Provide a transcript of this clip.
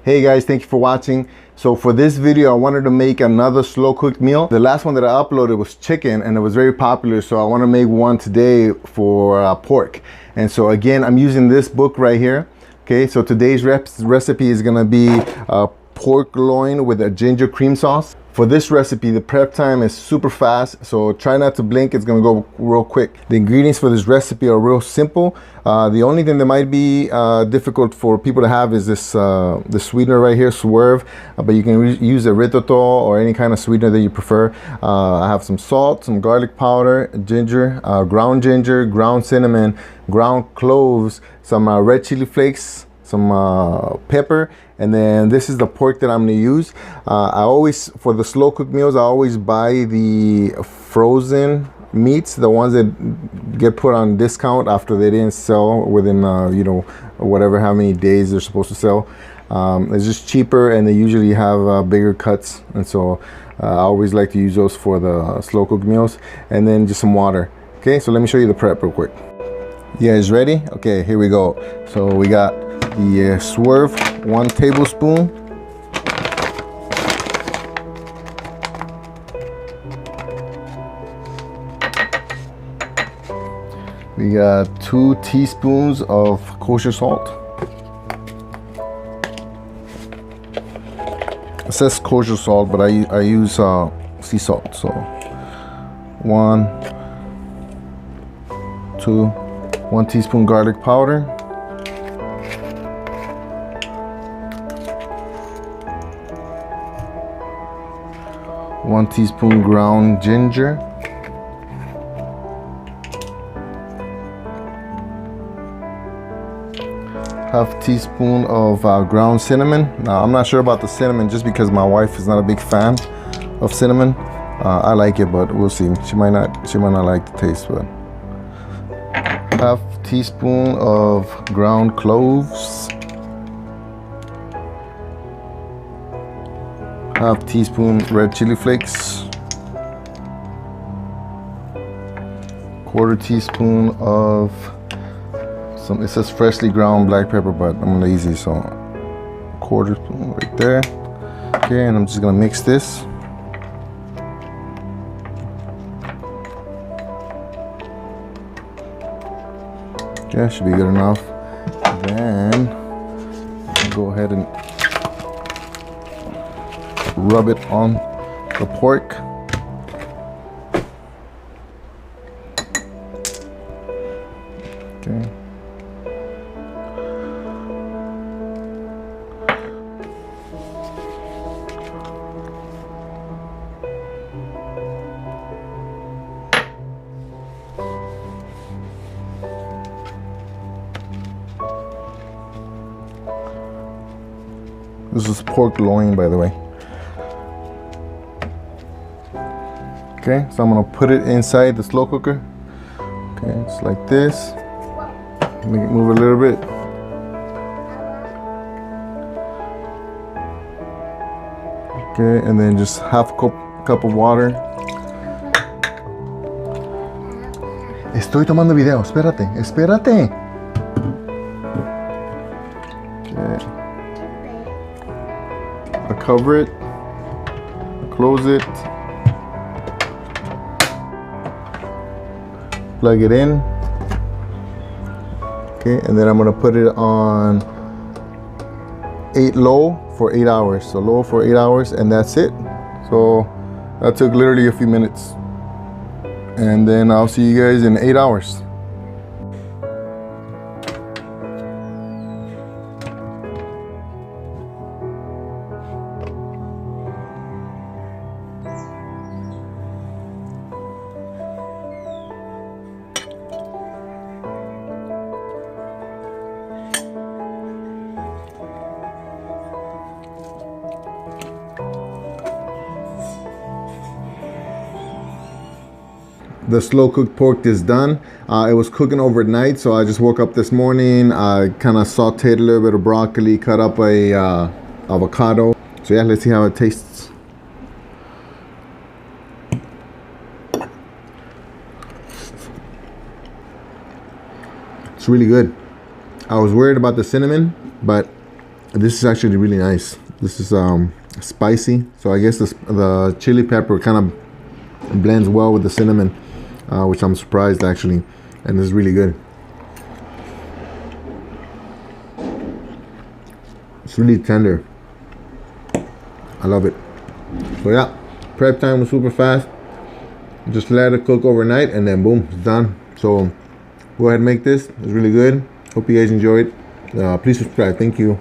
Hey guys, thank you for watching. So for this video, I wanted to make another slow cooked meal. The last one that I uploaded was chicken and it was very popular. So I want to make one today for pork. And so again, I'm using this book right here. Okay, so today's recipe is gonna be pork loin with a ginger cream sauce. For this recipe, the prep time is super fast, so try not to blink, it's gonna go real quick. The ingredients for this recipe are real simple. The only thing that might be difficult for people to have is this the sweetener right here, Swerve, but you can use erythritol or any kind of sweetener that you prefer. I have some salt, some garlic powder, ginger, ground cinnamon, ground cloves, some red chili flakes, some pepper, and then this is the pork that I'm gonna use. I always, for the slow cooked meals, I always buy the frozen meats, the ones that get put on discount after they didn't sell within you know, whatever, how many days they're supposed to sell. It's just cheaper and they usually have bigger cuts, and so I always like to use those for the slow cooked meals. And then just some water. Okay, so let me show you the prep real quick. You guys ready? Okay, here we go. So we got the Swerve, 1 tablespoon. We got 2 teaspoons of kosher salt. It says kosher salt, but I use sea salt. So 1, 2, 1 teaspoon garlic powder. 1 teaspoon ground ginger. Half teaspoon of ground cinnamon. Now I'm not sure about the cinnamon just because my wife is not a big fan of cinnamon. I like it, but we'll see. She might not like the taste, but half teaspoon of ground cloves. Half teaspoon red chili flakes. 1/4 teaspoon of some, it says freshly ground black pepper, but I'm lazy, so 1/4 spoon right there. Okay, and I'm just gonna mix this. Okay, should be good enough. Then go ahead and rub it on the pork. Okay. This is pork loin, by the way. Okay, so I'm gonna put it inside the slow cooker. Okay, just like this. Make it move a little bit. Okay, and then just half cup of water. Estoy tomando video, espérate, espérate. Okay. I'll cover it, close it. Plug it in. Okay, and then I'm gonna put it on low for 8 hours. So low for 8 hours, and that's it. So that took literally a few minutes. And then I'll see you guys in 8 hours. The slow cooked pork is done. It was cooking overnight, so I just woke up this morning. I kind of sauteed a little bit of broccoli, cut up a avocado. So yeah, let's see how it tastes. It's really good. I was worried about the cinnamon, but This is actually really nice. This is spicy, so I guess the chili pepper kind of blends well with the cinnamon, which I'm surprised actually, and this is really good. It's really tender. I love it. So yeah, prep time was super fast. Just let it cook overnight and then boom, it's done. So go ahead and make this. It's really good. Hope you guys enjoyed. Please subscribe. Thank you.